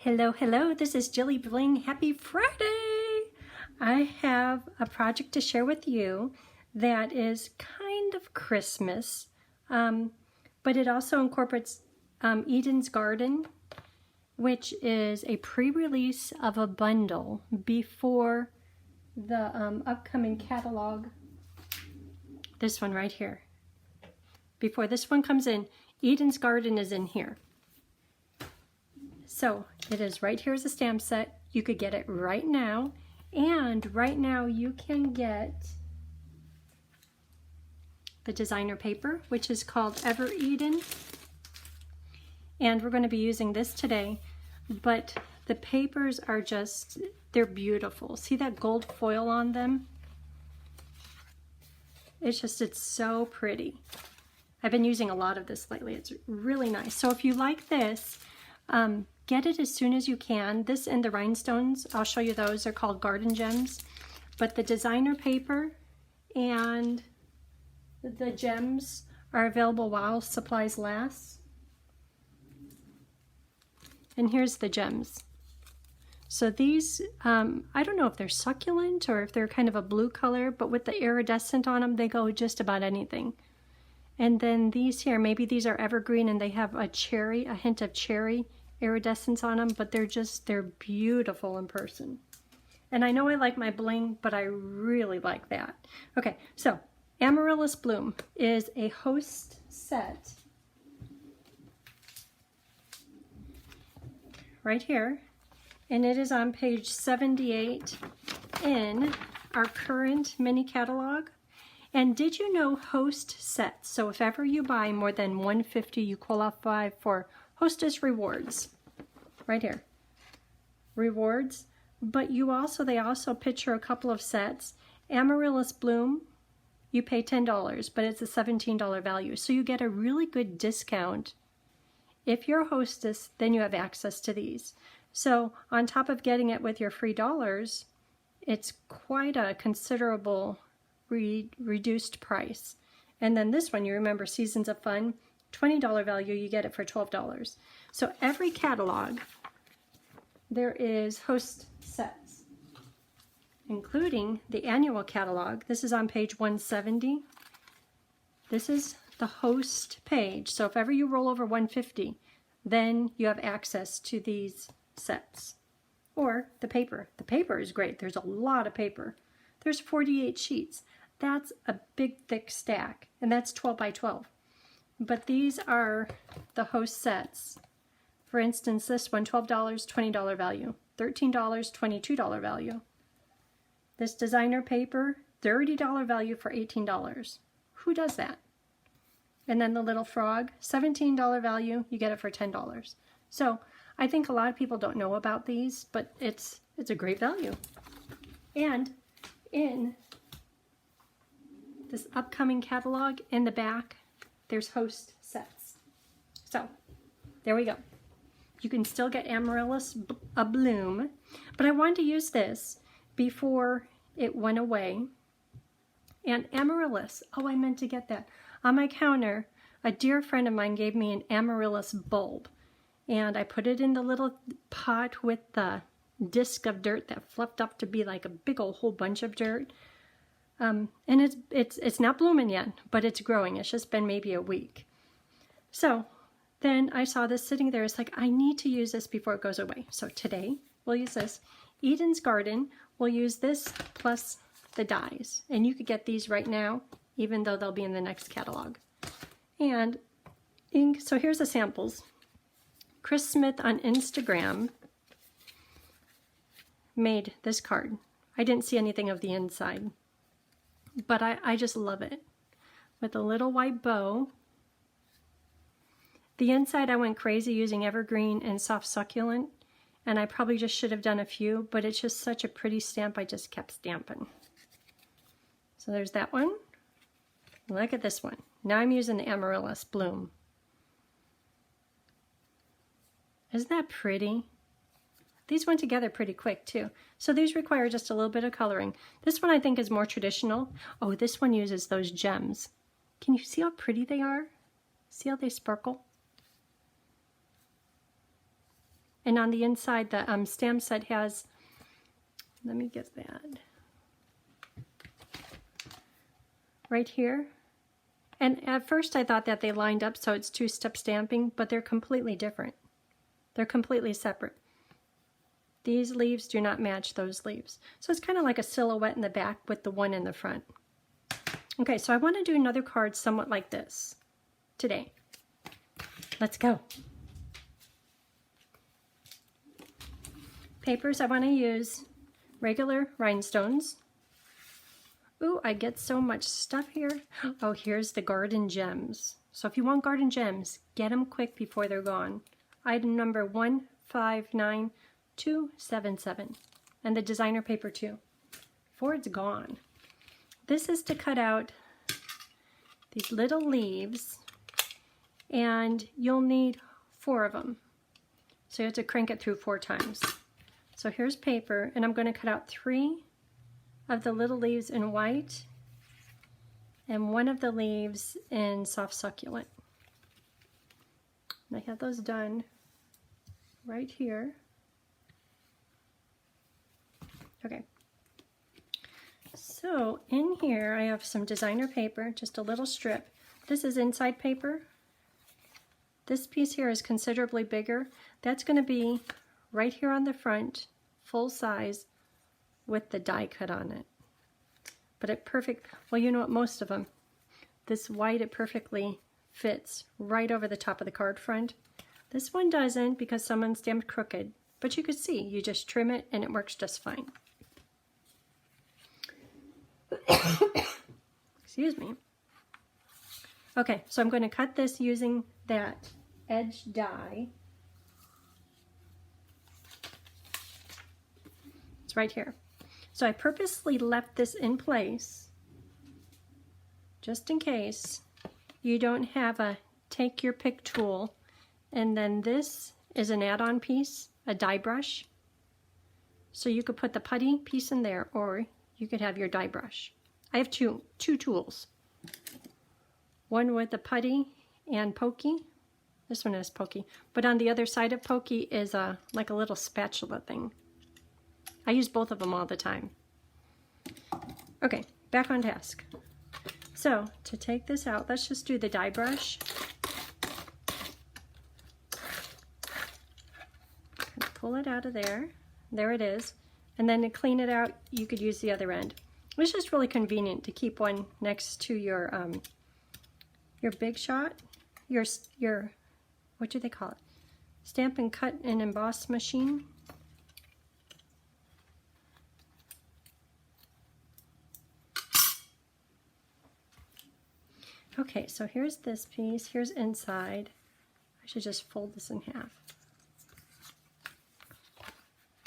Hello, hello, this is JilliBling. Happy Friday! I have a project to share with you that is kind of Christmas, but it also incorporates Eden's Garden, which is a pre-release of a bundle before the upcoming catalog. This one right here. Before this one comes in, Eden's Garden is in here. So it is right here as a stamp set. You could get it right now, and right now you can get the designer paper, which is called Ever Eden, and we're going to be using this today. But the papers are just, they're beautiful. See that gold foil on them? It's so pretty. I've been using a lot of this lately. It's really nice. So if you like this, get it as soon as you can. This and the rhinestones, I'll show you those. They're called Garden Gems. But the designer paper and the gems are available while supplies last. And here's the gems. So these, I don't know if they're succulent or if they're kind of a blue color, but with the iridescent on them, they go just about anything. And then these here, maybe these are evergreen and they have a hint of cherry iridescence on them, but they're beautiful in person. And I know I like my bling, but I really like that. Okay, so Amaryllis Bloom is a host set right here, and it is on page 78 in our current mini catalog. And did you know host sets? So if ever you buy more than 150, you qualify for Hostess rewards, right here, rewards. But they also picture a couple of sets. Amaryllis Bloom, you pay $10, but it's a $17 value. So you get a really good discount. If you're a hostess, then you have access to these. So on top of getting it with your free dollars, it's quite a considerable reduced price. And then this one, you remember Seasons of Fun, $20 value, you get it for $12. So every catalog, there is host sets, including the annual catalog. This is on page 170. This is the host page. So if ever you roll over 150, then you have access to these sets. Or the paper. The paper is great. There's a lot of paper. There's 48 sheets. That's a big, thick stack, and that's 12 by 12. But these are the host sets. For instance, this one, $12, $20 value. $13, $22 value. This designer paper, $30 value for $18. Who does that? And then the little frog, $17 value, you get it for $10. So I think a lot of people don't know about these, but it's a great value. And in this upcoming catalog, in the back, there's host sets. So there we go. You can still get Amaryllis Bloom, but I wanted to use this before it went away. And Amaryllis, oh, I meant to get that. On my counter, a dear friend of mine gave me an Amaryllis bulb, and I put it in the little pot with the disc of dirt that fluffed up to be like a big old whole bunch of dirt. And it's not blooming yet, but it's growing. It's just been maybe a week. So then I saw this sitting there. It's like, I need to use this before it goes away. So today we'll use this. Eden's Garden, we'll use this plus the dies. And you could get these right now, even though they'll be in the next catalog. And ink, so here's the samples. Chris Smith on Instagram made this card. I didn't see anything of the inside, but I just love it. With a little white bow. The inside I went crazy using evergreen and soft succulent, and I probably just should have done a few, but it's just such a pretty stamp, I just kept stamping. So there's that one. Look at this one. Now I'm using the Amaryllis Bloom. Isn't that pretty? These went together pretty quick too. So these require just a little bit of coloring. This one I think is more traditional. Oh, this one uses those gems. Can you see how pretty they are? See how they sparkle? And on the inside, the stamp set has, let me get that, right here. And at first I thought that they lined up so it's two-step stamping, but they're completely different. They're completely separate. These leaves do not match those leaves. So it's kind of like a silhouette in the back with the one in the front. Okay, so I want to do another card somewhat like this today. Let's go. Papers, I want to use regular rhinestones. Ooh, I get so much stuff here. Oh, here's the garden gems. So if you want garden gems, get them quick before they're gone. Item number 159277. And the designer paper too, before it's gone. This is to cut out these little leaves, and you'll need 4 of them. So you have to crank it through 4 times. So here's paper, and I'm going to cut out 3 of the little leaves in white and 1 of the leaves in soft succulent. And I have those done right here. Okay. So in here I have some designer paper, just a little strip. This is inside paper. This piece here is considerably bigger. That's going to be right here on the front, full size, with the die cut on it. But it perfect, well, you know what, most of them, this white, it perfectly fits right over the top of the card front. This one doesn't because someone stamped crooked, but you could see, you just trim it and it works just fine. Excuse me. Okay, so I'm going to cut this using that edge die. It's right here. So I purposely left this in place just in case you don't have a take your pick tool. And then this is an add-on piece, a die brush. So you could put the putty piece in there, or you could have your die brush. I have two tools. One with the putty and pokey. This one is pokey. But on the other side of pokey is like a little spatula thing. I use both of them all the time. Okay, back on task. So to take this out, let's just do the die brush. Pull it out of there. There it is. And then to clean it out, you could use the other end. It's just really convenient to keep one next to your big shot, your what do they call it? Stamp and cut and emboss machine. Okay, so here's this piece, here's inside. I should just fold this in half.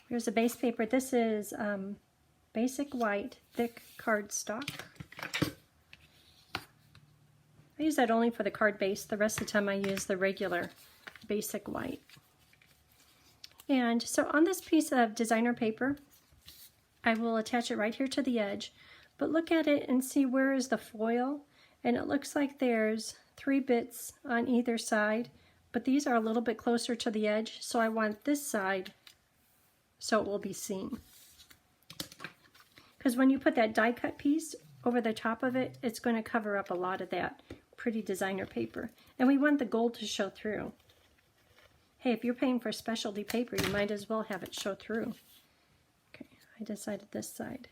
Here's the base paper. This is basic white, thick cardstock. I use that only for the card base. The rest of the time I use the regular basic white. And so on this piece of designer paper, I will attach it right here to the edge. But look at it and see where is the foil. And it looks like there's 3 bits on either side, but these are a little bit closer to the edge, so I want this side so it will be seen. Because when you put that die cut piece over the top of it, it's going to cover up a lot of that pretty designer paper. And we want the gold to show through. Hey, if you're paying for specialty paper, you might as well have it show through. Okay, I decided this side.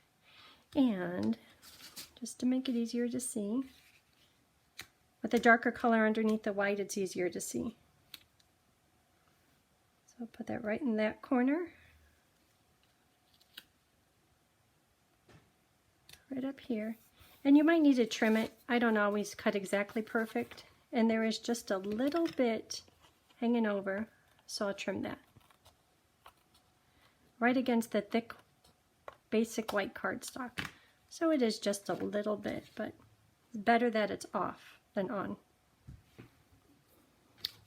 And just to make it easier to see, with the darker color underneath the white, it's easier to see. So I'll put that right in that corner. Right up here. And you might need to trim it. I don't always cut exactly perfect. And there is just a little bit hanging over, so I'll trim that. Right against the thick, basic white cardstock. So it is just a little bit, but it's better that it's off than on.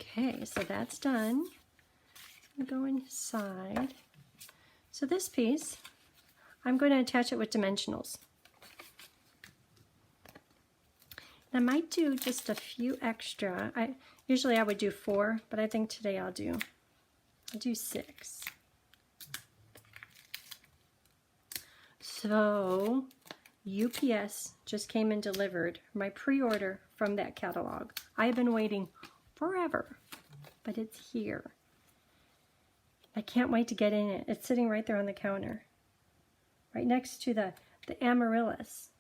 Okay, so that's done. I'm going to go inside. So this piece, I'm going to attach it with dimensionals. I might do just a few extra. Usually I would do 4, but I think today I'll do I'll do 6. So UPS just came and delivered my pre-order from that catalog. I've been waiting forever, but it's here. I can't wait to get in it. It's sitting right there on the counter, right next to the Amaryllis.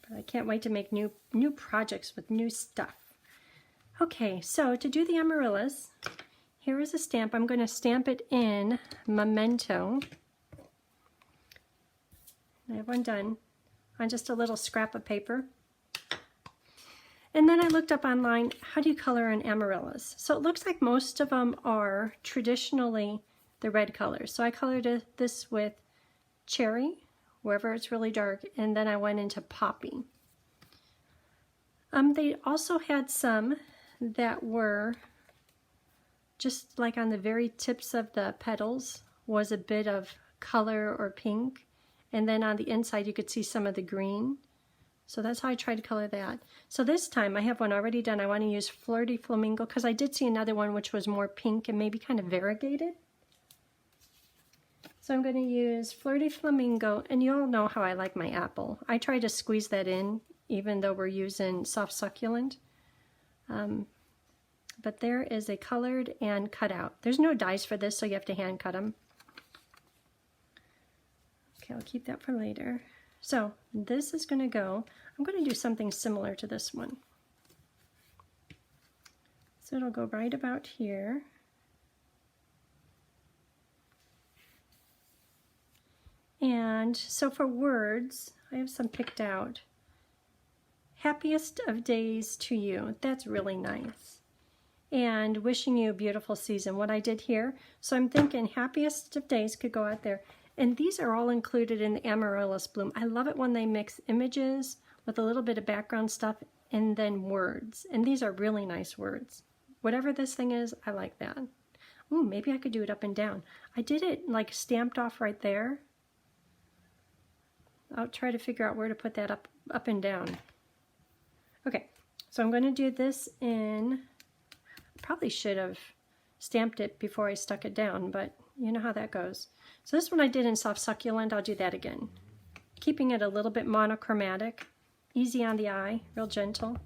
But I can't wait to make new projects with new stuff. Okay, so to do the Amaryllis, here is a stamp. I'm going to stamp it in Memento. I have one done on just a little scrap of paper. And then I looked up online, how do you color an Amaryllis? So it looks like most of them are traditionally the red colors. So I colored this with cherry, wherever it's really dark, and then I went into poppy. They also had some that were just like on the very tips of the petals was a bit of color or pink, and then on the inside you could see some of the green. So that's how I tried to color that. So this time I have one already done. I want to use Fleur de Flamingo because I did see another one which was more pink and maybe kind of variegated. So I'm going to use Fleur de Flamingo, and you all know how I like my apple. I try to squeeze that in even though we're using soft succulent. But there is a colored and cut out. There's no dies for this, so you have to hand cut them. Okay, I'll keep that for later. So this is going to go, I'm going to do something similar to this one. So it'll go right about here. And so for words, I have some picked out. Happiest of days to you. That's really nice. And wishing you a beautiful season, what I did here. So I'm thinking happiest of days could go out there. And these are all included in the Amaryllis bloom. I love it when they mix images with a little bit of background stuff and then words. And these are really nice words. Whatever this thing is, I like that. Ooh, maybe I could do it up and down. I did it like stamped off right there. I'll try to figure out where to put that up and down. Okay, so I'm going to do this in, probably should have stamped it before I stuck it down, but you know how that goes. So this one I did in soft succulent. I'll do that again. Keeping it a little bit monochromatic, easy on the eye, real gentle.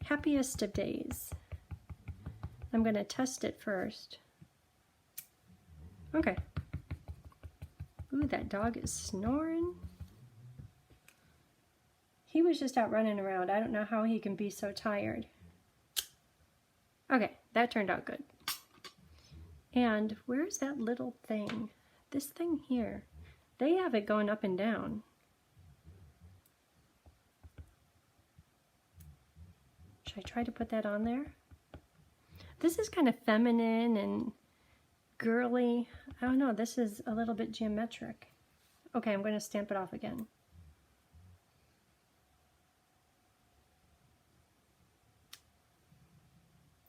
Happiest of days. I'm going to test it first. Okay. Ooh, that dog is snoring. He was just out running around. I don't know how he can be so tired. Okay, that turned out good. And where's that little thing? This thing here. They have it going up and down. Should I try to put that on there? This is kind of feminine and girly. I don't know, this is a little bit geometric. Okay, I'm going to stamp it off again.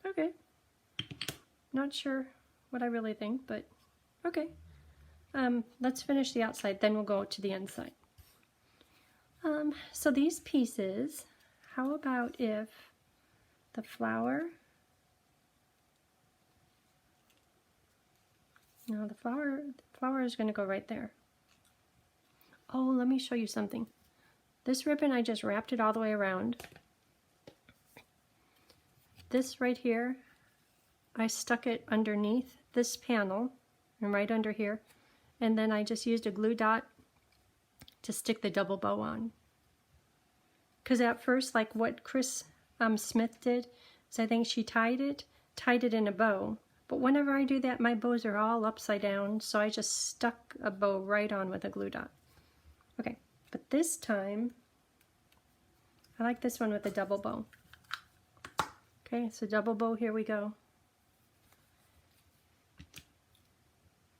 Okay. Not sure what I really think, but okay. Let's finish the outside, then we'll go to the inside. So these pieces, how about if the flower, no, the flower is going to go right there. Oh, let me show you something. This ribbon, I just wrapped it all the way around. This right here, I stuck it underneath this panel and right under here, and then I just used a glue dot to stick the double bow on. Because at first, like what Chris Smith did, is I think she tied it in a bow, but whenever I do that, my bows are all upside down, so I just stuck a bow right on with a glue dot. Okay, but this time, I like this one with a double bow. Okay, so double bow, here we go.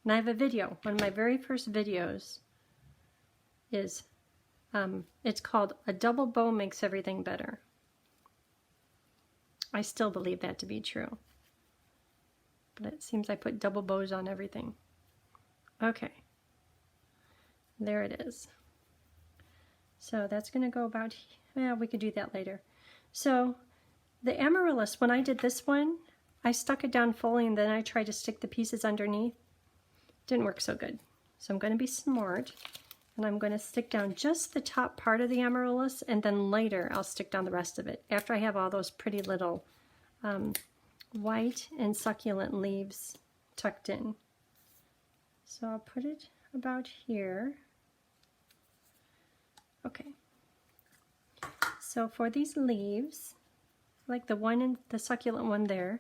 And I have a video, one of my very first videos is, it's called A Double Bow Makes Everything Better. I still believe that to be true. But it seems I put double bows on everything. Okay, there it is. So that's going to go about, yeah, we could do that later. So the Amaryllis, when I did this one, I stuck it down fully and then I tried to stick the pieces underneath. Didn't work so good. So I'm going to be smart and I'm going to stick down just the top part of the amaryllis, and then later I'll stick down the rest of it after I have all those pretty little white and succulent leaves tucked in. So I'll put it about here. Okay. So for these leaves, like the one in the succulent one there,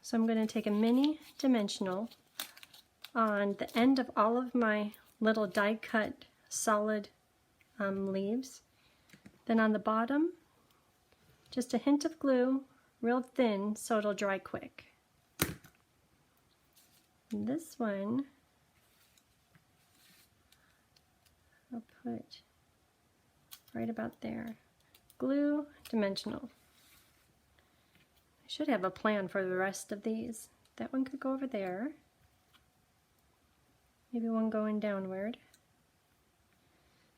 so I'm going to take a mini dimensional on the end of all of my little die cut solid leaves. Then on the bottom, just a hint of glue, real thin, so it'll dry quick. And this one, I'll put right about there. Glue, dimensional. I should have a plan for the rest of these. That one could go over there. Maybe one going downward.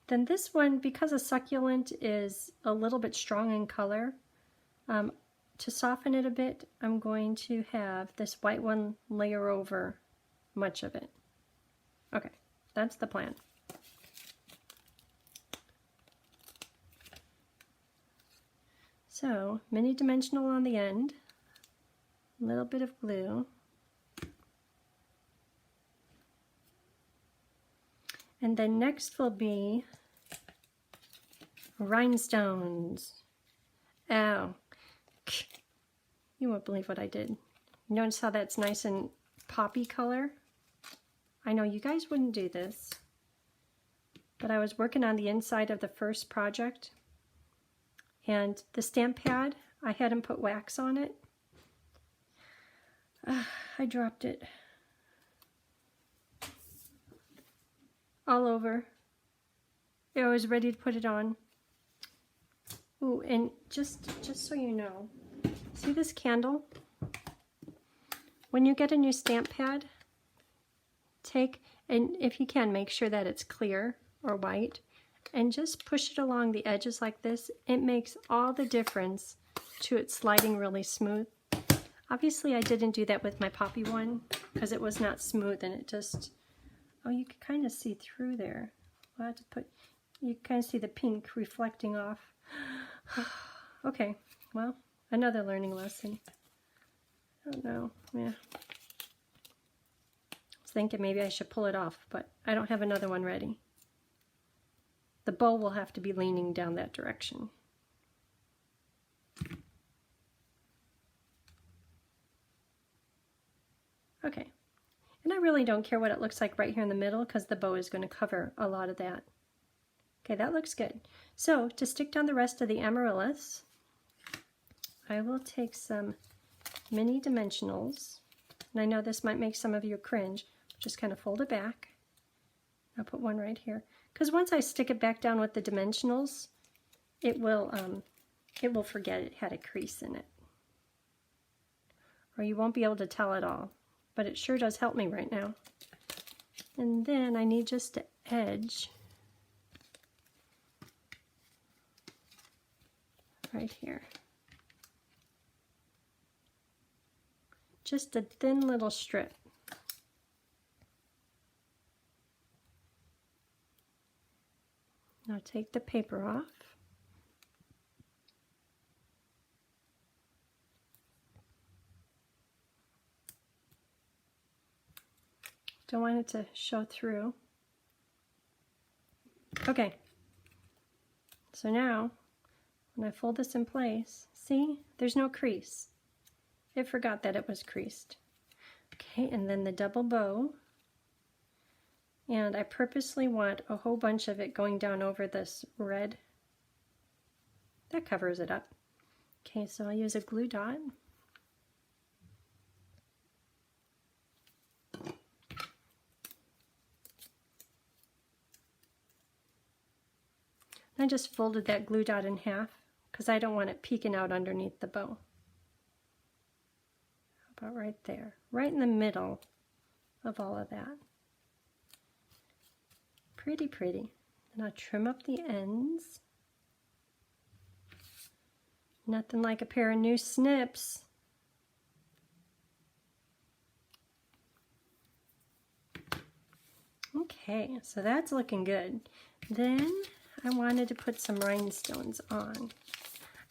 Then this one, because a succulent is a little bit strong in color, to soften it a bit, I'm going to have this white one layer over much of it. Okay, that's the plan. So, mini dimensional on the end, a little bit of glue, and then next will be rhinestones. Oh, you won't believe what I did. Notice how that's nice and poppy color? I know you guys wouldn't do this, but I was working on the inside of the first project, and the stamp pad, I hadn't put wax on it. I dropped it all over. I was ready to put it on. Ooh, and just so you know, see this candle? When you get a new stamp pad, and if you can, make sure that it's clear or white, and just push it along the edges like this. It makes all the difference to it sliding really smooth. Obviously I didn't do that with my poppy one because it was not smooth, and it just, oh, you can kind of see through there. I'll have to put, you kind of see the pink reflecting off. Okay, well, another learning lesson. I don't know, yeah. I was thinking maybe I should pull it off, but I don't have another one ready. The bow will have to be leaning down that direction. Okay, and I really don't care what it looks like right here in the middle because the bow is going to cover a lot of that. Okay, that looks good. So to stick down the rest of the amaryllis, I will take some mini dimensionals, and I know this might make some of you cringe, just kind of fold it back. I'll put one right here, because once I stick it back down with the dimensionals, it will forget it had a crease in it, or you won't be able to tell at all. But it sure does help me right now. And then I need just to edge right here. Just a thin little strip. Now take the paper off. Don't want it to show through. Okay. So now, when I fold this in place, see, there's no crease. It forgot that it was creased. Okay, and then the double bow. And I purposely want a whole bunch of it going down over this red. That covers it up. Okay, so I'll use a glue dot. I just folded that glue dot in half because I don't want it peeking out underneath the bow. How about right there, right in the middle of all of that. Pretty, pretty. And I'll trim up the ends. Nothing like a pair of new snips. Okay, so that's looking good. Then I wanted to put some rhinestones on.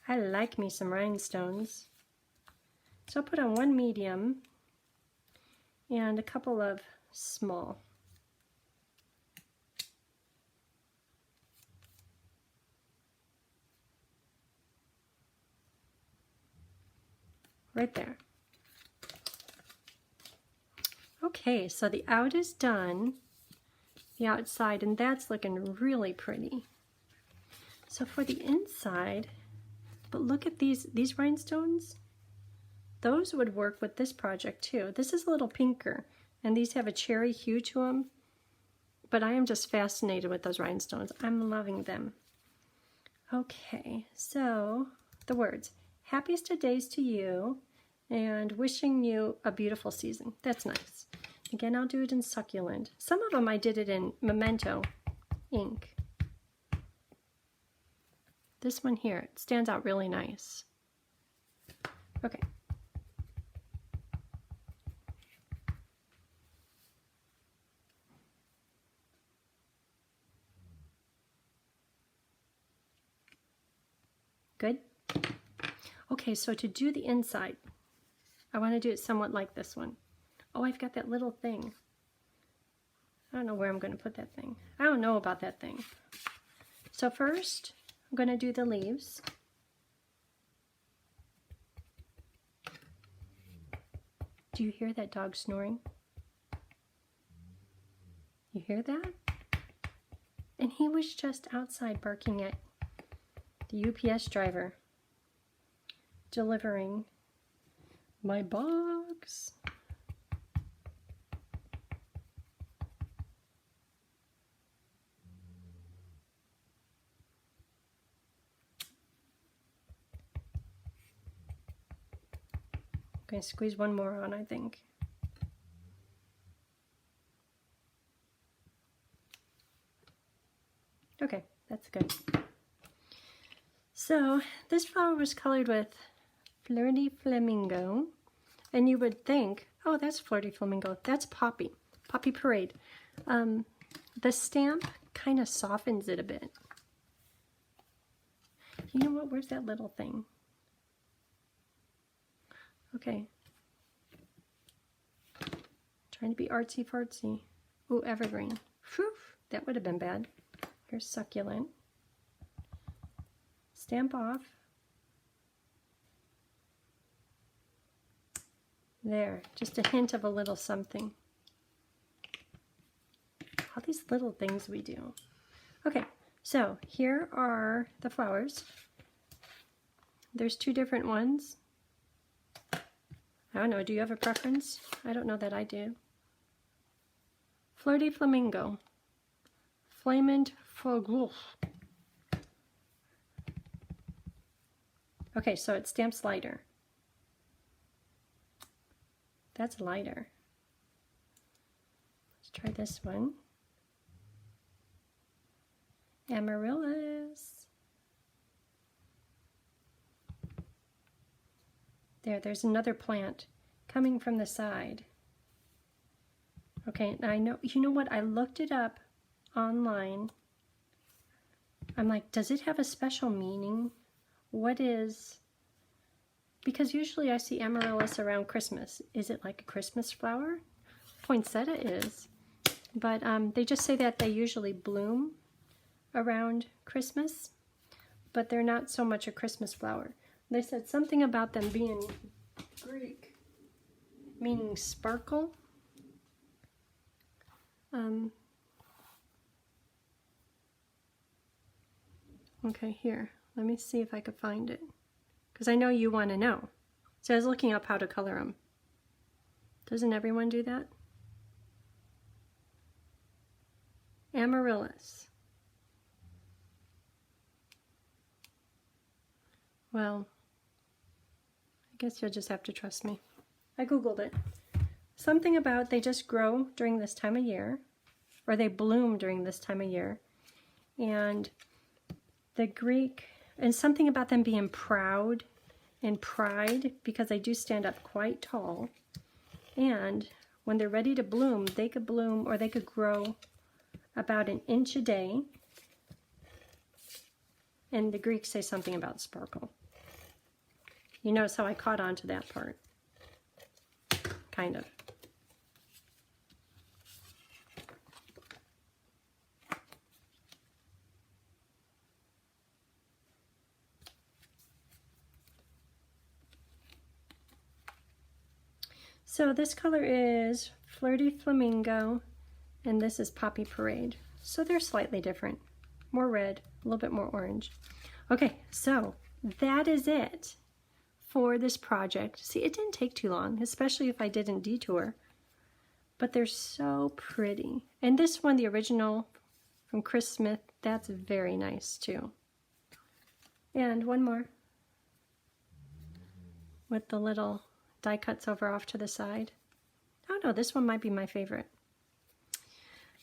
I like me some rhinestones. So I'll put on one medium and a couple of small. Right there. Okay, so the out is done, the outside, and that's looking really pretty. So for the inside, but look at these rhinestones. Those would work with this project too. This is a little pinker, and these have a cherry hue to them, but I am just fascinated with those rhinestones. I'm loving them. Okay, so the words. Happiest of days to you, and wishing you a beautiful season. That's nice. Again, I'll do it in succulent. Some of them I did it in Memento ink. This one here, it stands out really nice. Okay. Good? Okay, so to do the inside, I want to do it somewhat like this one. Oh, I've got that little thing. I don't know where I'm going to put that thing. I don't know about that thing. So first, I'm going to do the leaves. Do you hear that dog snoring? You hear that? And he was just outside barking at the UPS driver, delivering my box. I'm going to squeeze one more on, I think. Okay, that's good. So this flower was colored with Flirty Flamingo, and you would think, oh, that's Flirty Flamingo. That's Poppy, Poppy Parade. The stamp kind of softens it a bit. You know what? Where's that little thing? Okay. Trying to be artsy fartsy. Ooh, evergreen. Whew, that would have been bad. Here's succulent. Stamp off. There, just a hint of a little something. All these little things we do. Okay, so here are the flowers. There's two different ones. I don't know, do you have a preference? I don't know that I do. Flirty Flamingo. Flamant Fogul. Okay, so it stamps lighter. That's lighter. Let's try this one. Amaryllis. There's another plant coming from the side. Okay, I know, you know what? I looked it up online. I'm like, does it have a special meaning? What is, because usually I see amaryllis around Christmas. Is it like a Christmas flower? Poinsettia is. But they just say that they usually bloom around Christmas, but they're not so much a Christmas flower. They said something about them being Greek, meaning sparkle. Okay, here. Let me see if I could find it, because I know you want to know. So I was looking up how to color them. Doesn't everyone do that? Amaryllis. Well, I guess you'll just have to trust me. I Googled it. Something about they just grow during this time of year, or they bloom during this time of year. And the Greek, and something about them being proud and pride, because they do stand up quite tall. And when they're ready to bloom, they could bloom, or they could grow about 1 inch a day. And the Greeks say something about sparkle. You notice how I caught on to that part. Kind of. So this color is Flirty Flamingo, and this is Poppy Parade. So they're slightly different. More red, a little bit more orange. Okay, so that is it for this project. See, it didn't take too long, especially if I didn't detour. But they're so pretty. And this one, the original from Chris Smith, that's very nice too. And one more with the little die cuts over off to the side. Oh no, this one might be my favorite.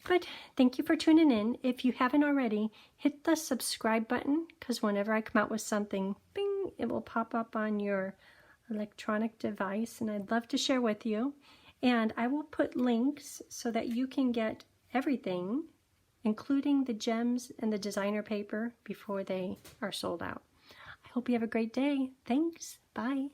But thank you for tuning in. If you haven't already, hit the subscribe button, because whenever I come out with something, bing, it will pop up on your electronic device, and I'd love to share with you. And I will put links so that you can get everything, including the gems and the designer paper, before they are sold out. I hope you have a great day. Thanks. Bye.